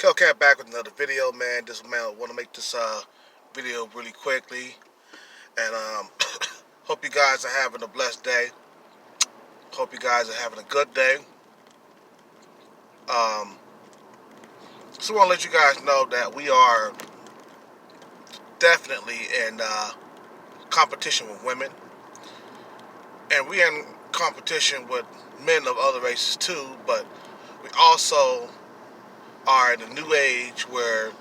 Hellcat back with another video, man. This man want to make this video really quickly, and hope you guys are having a blessed day. Hope you guys are having a good day. Um, just want to let you guys know that we are definitely in competition with women, and we in competition with men of other races too. But we also are in a new age where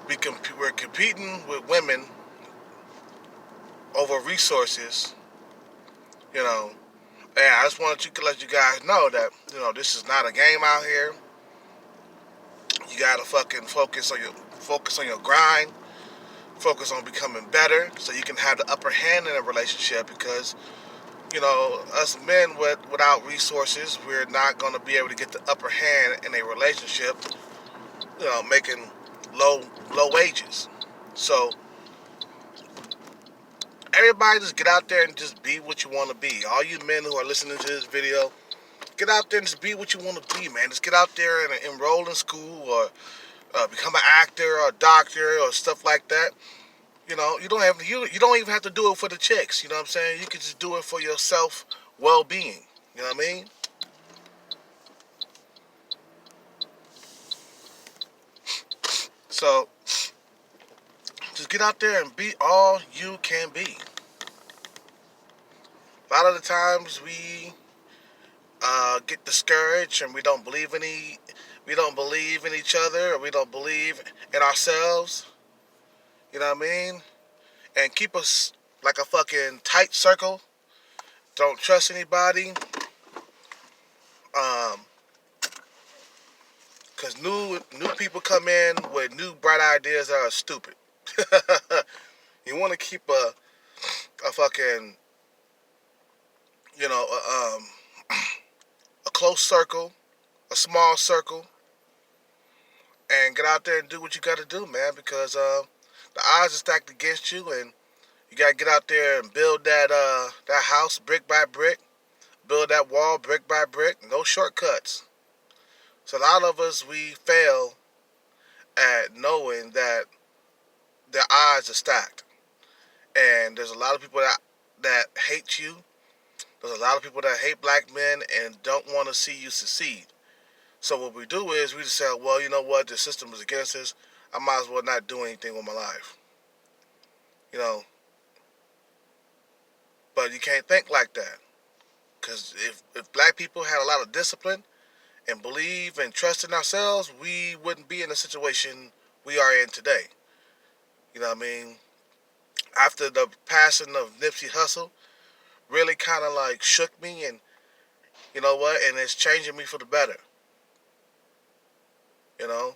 we're competing with women over resources. You know, yeah, I just wanted to let you guys know that, this is not a game out here. You gotta fucking focus on your grind, focus on becoming better so you can have the upper hand in a relationship because, us men without resources, we're not gonna be able to get the upper hand in a relationship, making low low wages. So everybody just get out there and just be what you wanna be. All you men who are listening to this video, get out there and just be what you want to be, man. Just get out there and enroll in school or become an actor or a doctor or stuff like that. You don't have you don't even have to do it for the chicks. You know what I'm saying? You can just do it for your self well-being. You know what I mean? So just get out there and be all you can be. A lot of the times we get discouraged and we don't believe in each other, or we don't believe in ourselves. You know what I mean? And keep us like a fucking tight circle. Don't trust anybody. Um, Cause new people come in with new bright ideas that are stupid. You want to keep a fucking you know a, um, a close circle, a small circle, and get out there and do what you got to do, man. Because the odds are stacked against you, and you gotta get out there and build that house brick by brick, build that wall brick by brick. No shortcuts. So a lot of us we fail at knowing that the odds are stacked, and there's a lot of people that hate you. There's a lot of people that hate black men and don't want to see you succeed. So what we do is we just say, well, you know what, the system is against us. I might as well not do anything with my life. You know, but you can't think like that, because if black people had a lot of discipline and believe and trust in ourselves, we wouldn't be in the situation we are in today. You know what I mean? After the passing of Nipsey Hussle, really kind of like shook me, and you know what, and it's changing me for the better. You know,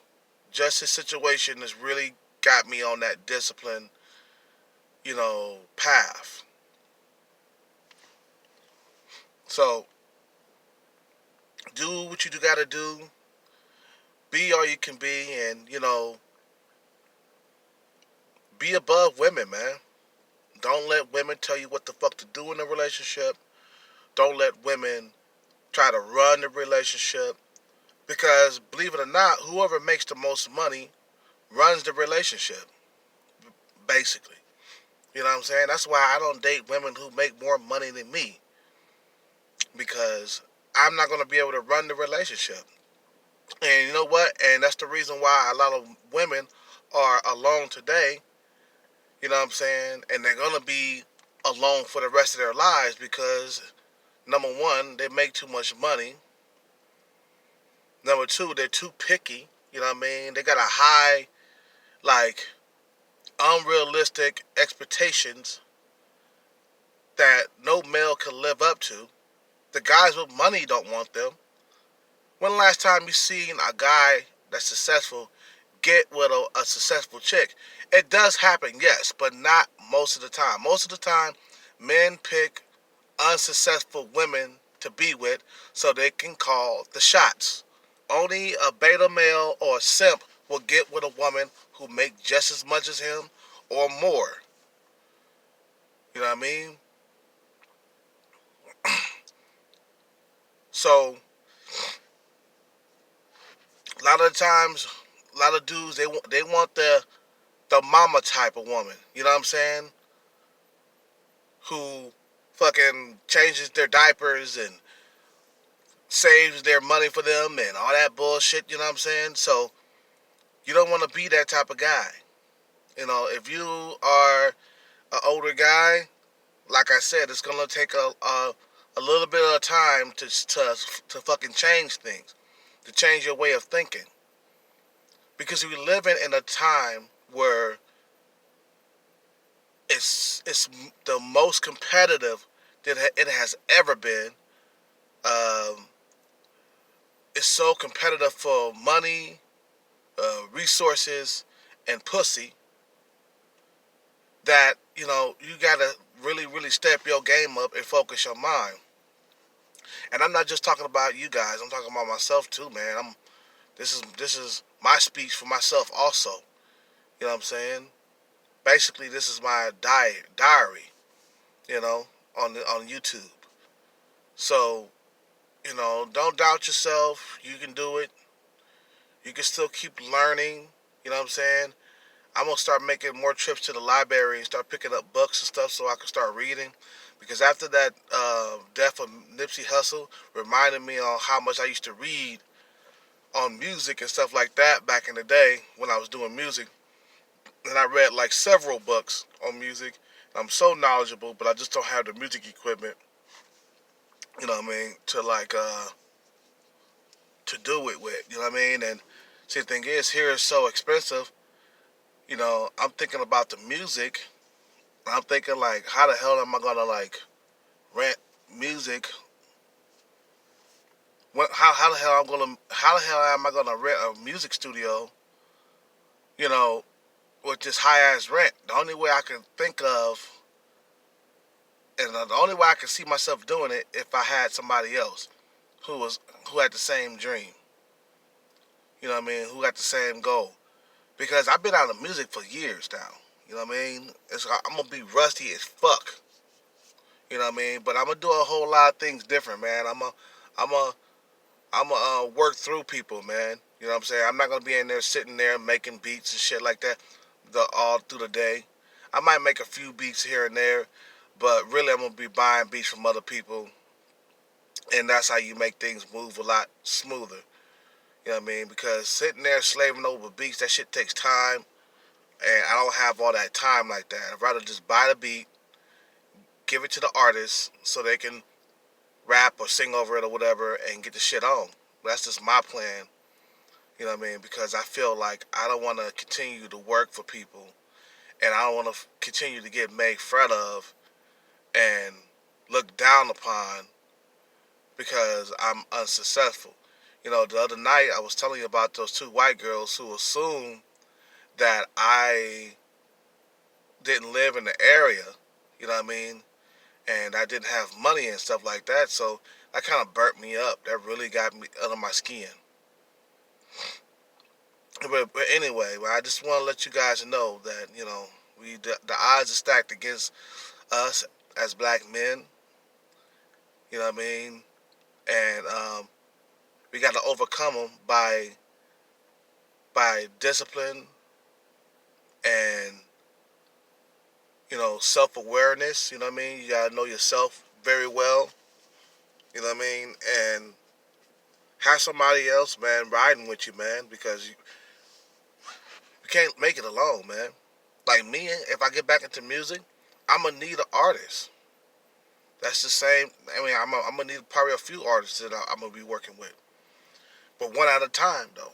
just his situation has really got me on that discipline, path. So do what you got to do, be all you can be, and be above women, man. Don't let women tell you what the fuck to do in a relationship. Don't let women try to run the relationship, because believe it or not, whoever makes the most money runs the relationship, basically. You know what I'm saying? That's why I don't date women who make more money than me, because I'm not going to be able to run the relationship. And you know what? And that's the reason why a lot of women are alone today. You know what I'm saying? And they're going to be alone for the rest of their lives because, number one, they make too much money. Number two, they're too picky. You know what I mean? They got a high, like, unrealistic expectations that no male can live up to. The guys with money don't want them. When the last time you seen a guy that's successful get with a successful chick? It does happen, yes, but not most of the time. Most of the time, men pick unsuccessful women to be with so they can call the shots. Only a beta male or a simp will get with a woman who make just as much as him or more. You know what I mean? So a lot of the times a lot of dudes they want the mama type of woman. You know what I'm saying? Who fucking changes their diapers and saves their money for them and all that bullshit. You know what I'm saying? So you don't want to be that type of guy. You know, if you are an older guy, like I said, it's gonna take a little bit of time to fucking change things, to change your way of thinking, because we're living in a time where it's the most competitive that it has ever been. Um, it's so competitive for money, resources, and pussy that you gotta really step your game up and focus your mind. And I'm not just talking about you guys. I'm talking about myself too, man. This is my speech for myself also. You know what I'm saying? Basically, this is my diary. You know, on YouTube. So don't doubt yourself. You can do it. You can still keep learning. You know what I'm saying? I'm gonna start making more trips to the library and start picking up books and stuff so I can start reading. Because after that death of Nipsey Hussle reminded me on how much I used to read on music and stuff like that back in the day when I was doing music. And I read like several books on music. I'm so knowledgeable, but I just don't have the music equipment. You know what I mean? To do it with. You know what I mean? And see, the thing is, here is so expensive. I'm thinking about the music. I'm thinking like, how the hell am I gonna like rent music? How the hell am I gonna rent a music studio? You know, with this high ass rent. The only way I can think of, and the only way I can see myself doing it, if I had somebody else who had the same dream. You know what I mean? Who got the same goal? Because I've been out of music for years now. You know what I mean? I'm gonna be rusty as fuck. You know what I mean? But I'm gonna do a whole lot of things different, man. I'm a, work through people, man. You know what I'm saying? I'm not gonna be in there sitting there making beats and shit like that all through the day. I might make a few beats here and there, but really I'm gonna be buying beats from other people, and that's how you make things move a lot smoother. You know what I mean? Because sitting there slaving over beats, that shit takes time, and I don't have all that time like that. I'd rather just buy the beat, give it to the artist so they can rap or sing over it or whatever and get the shit on. That's just my plan. You know what I mean? Because I feel like I don't want to continue to work for people, and I don't want to continue to get made fun of and looked down upon because I'm unsuccessful. The other night I was telling you about those two white girls who assumed that I didn't live in the area, you know what I mean? And I didn't have money and stuff like that, so that kind of burnt me up. That really got me under my skin. But anyway, I just want to let you guys know that, the odds are stacked against us as black men, you know what I mean? And we got to overcome them by discipline and self-awareness. You know what I mean? You gotta know yourself very well. You know what I mean? And have somebody else, man, riding with you, man, because you can't make it alone, man. Like me, if I get back into music, I'm gonna need an artist. That's the same. I mean, I'm gonna need probably a few artists that I'm gonna be working with, but one at a time, though.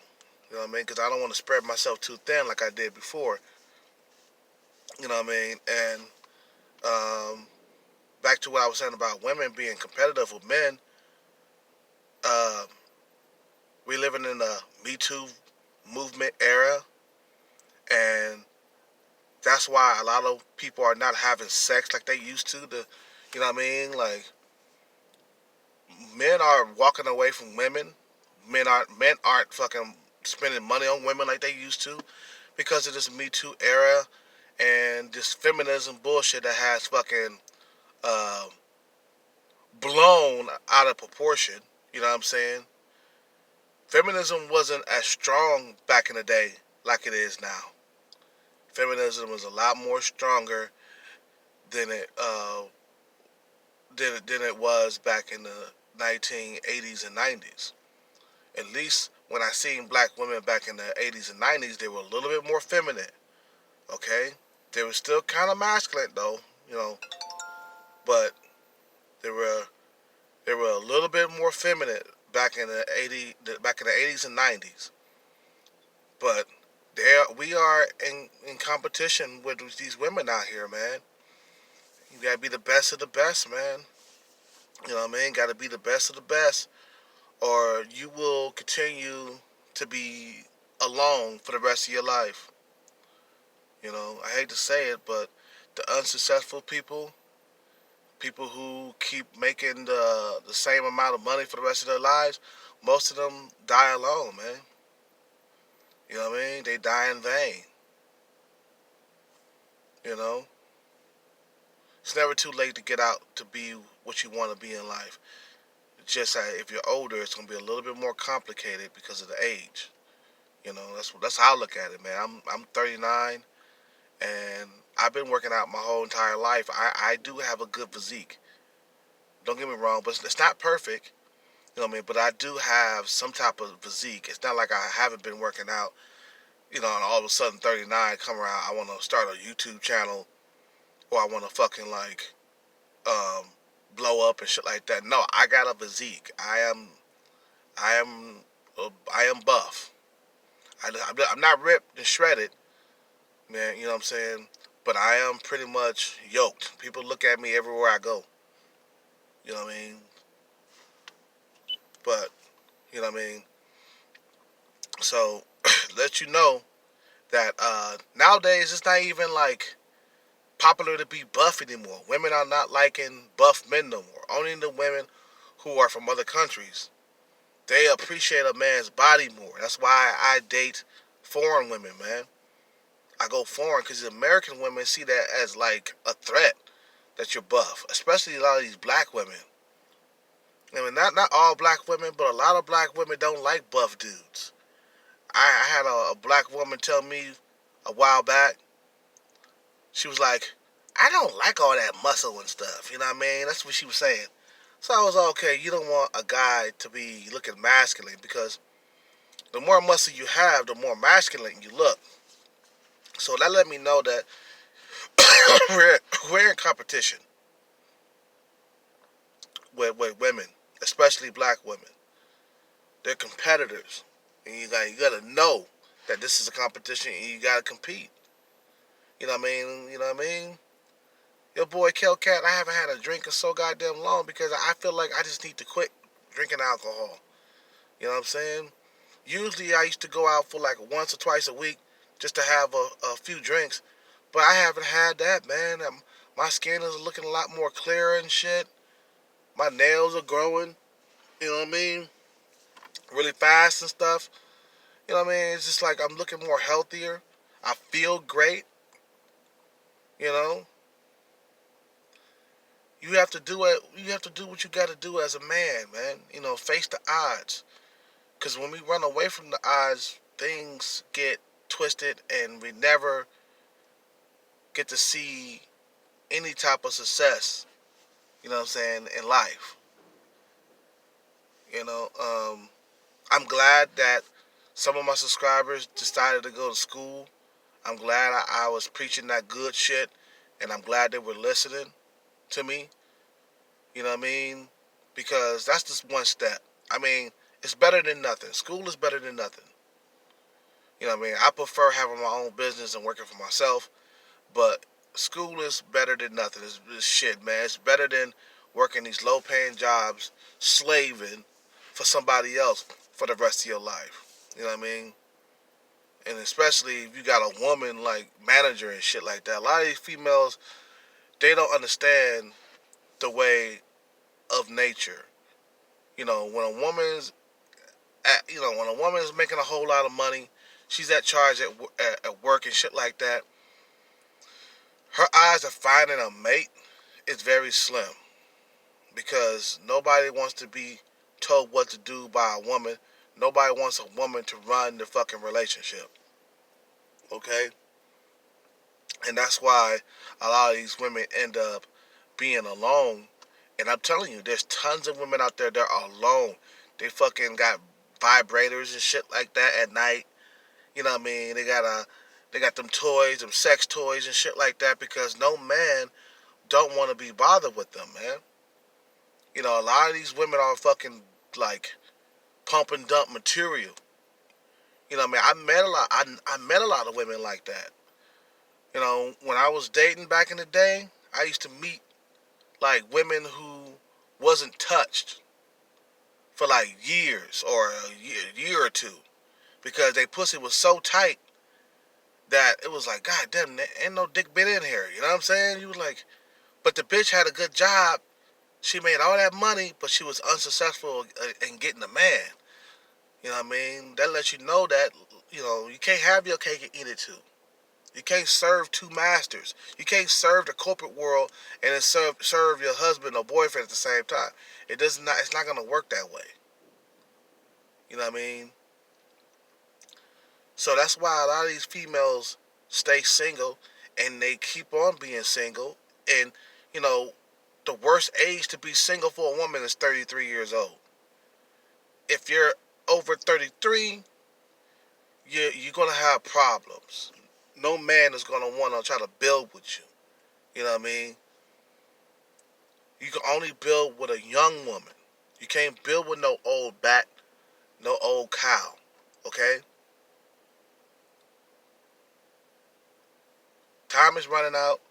You know what I mean? Because I don't want to spread myself too thin like I did before. You know what I mean? And um, back to what I was saying about women being competitive with men. Uh, we living in a Me Too movement era, and that's why a lot of people are not having sex like they used to. You know what I mean? Like men are walking away from women. Men aren't fucking spending money on women like they used to because of this Me Too era and this feminism bullshit that has fucking uh, blown out of proportion. You know what I'm saying? feminism wasn't as strong back in the day like it is now. Feminism was a lot more stronger than it was back in the 1980s and 90s. At least when I seen black women back in the 80s and 90s, they were a little bit more feminine. Okay, they were still kind of masculine though, you know, but they were they were a little bit more feminine back in the 80s and 90s. But there we are in competition with these women out here, man. You gotta be the best of the best, man. You know what I mean? Gotta be the best of the best, or you will continue to be alone for the rest of your life. You know, I hate to say it, but the unsuccessful people who keep making the same amount of money for the rest of their lives, most of them die alone, man. You know what I mean? They die in vain. You know, it's never too late to get out to be what you want to be in life. It's just that if you're older, it's gonna be a little bit more complicated because of the age. You know, that's how I look at it, man. I'm 39, and I've been working out my whole entire life. I do have a good physique. Don't get me wrong, but it's not perfect. You know what I mean? But I do have some type of physique. It's not like I haven't been working out. You know, and all of a sudden 39 come around, I want to start a YouTube channel, or I want to fucking like um, blow up and shit like that. No, I got a physique. I am I am buff. I'm not ripped and shredded, man. You know what I'm saying? But I am pretty much yoked. People look at me everywhere I go. You know what I mean? But you know what I mean. So let you know that nowadays it's not even like popular to be buff anymore. Women are not liking buff men no more. Only the women who are from other countries. They appreciate a man's body more. That's why I date foreign women, man. I go foreign because American women see that as like a threat that you're buff, especially a lot of these black women. I mean, not all black women, but a lot of black women don't like buff dudes. I had a black woman tell me a while back. She was like, "I don't like all that muscle and stuff." You know what I mean? That's what she was saying. So I was like, okay. You don't want a guy to be looking masculine because the more muscle you have, the more masculine you look. So that let me know that we're we're in competition with women, especially black women. They're competitors, and you gotta know that this is a competition, and you gotta compete. You know what I mean? You know what I mean? Your boy Kelcat, I haven't had a drink in so goddamn long because I feel like I just need to quit drinking alcohol. You know what I'm saying? Usually I used to go out for like once or twice a week just to have a few drinks, but I haven't had that, man. My skin is looking a lot more clearer and shit. My nails are growing. You know what I mean? Really fast and stuff. You know what I mean? It's just like I'm looking more healthier. I feel great. You know, you have to do it. You have to do what you got to do as a man, man. You know, face the odds. Because when we run away from the odds, things get twisted, and we never get to see any type of success. You know what I'm saying, in life. You know, I'm glad that some of my subscribers decided to go to school. I'm glad I was preaching that good shit, and I'm glad they were listening to me. You know what I mean? Because that's just one step. I mean, it's better than nothing. School is better than nothing. You know what I mean? I prefer having my own business and working for myself, but school is better than nothing. It's shit, man. It's better than working these low-paying jobs, slaving for somebody else for the rest of your life. You know what I mean? And especially if you got a woman like manager and shit like that. A lot of these females, they don't understand the way of nature. You know, when a woman is making a whole lot of money, she's at charge at work and shit like that. Her odds of finding a mate is very slim because nobody wants to be told what to do by a woman Nobody wants a woman to run the fucking relationship. Okay? And that's why a lot of these women end up being alone. And I'm telling you, there's tons of women out there that are alone. They fucking got vibrators and shit like that at night. You know what I mean? They got them toys, them sex toys and shit like that because no man don't want to be bothered with them, man. You know, a lot of these women are fucking like pump and dump material. You know what I mean? I met a lot of women like that. You know, when I was dating back in the day, I used to meet like women who wasn't touched for like years or a year or two because they pussy was so tight that it was like, God damn, there ain't no dick bit in here. You know what I'm saying? You was like, but the bitch had a good job. She made all that money, but she was unsuccessful in getting a man. You know what I mean? That lets you know that, you know, you can't have your cake and eat it too. You can't serve two masters. You can't serve the corporate world and then serve your husband or boyfriend at the same time. It's not gonna work that way. You know what I mean? So that's why a lot of these females stay single and they keep on being single. And, you know, the worst age to be single for a woman is 33 years old. If you're over 33, you're gonna have problems. No man is gonna want to try to build with you. You know what I mean? You can only build with a young woman. You can't build with no old bat, no old cow. Okay? Time is running out,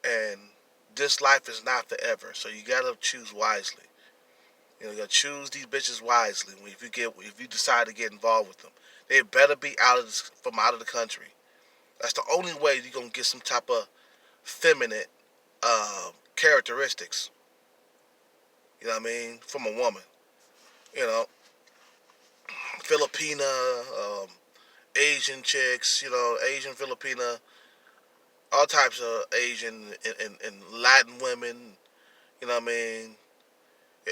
and this life is not forever. So you gotta choose wisely. You know, you gotta choose these bitches wisely. If you decide to get involved with them, they better be out of the country. That's the only way you're gonna get some type of feminine characteristics. You know what I mean? From a woman. You know, Filipina, Asian chicks. You know, Asian Filipina, all types of Asian and Latin women. You know what I mean?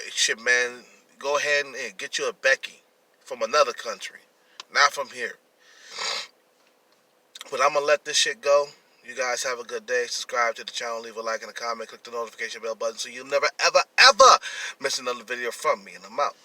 Shit, man. Go ahead and get you a Becky from another country, not from here. But I'm gonna let this shit go. You guys have a good day. Subscribe to the channel, leave a like and a comment, click the notification bell button so you'll never, ever, ever miss another video from me. And I'm out.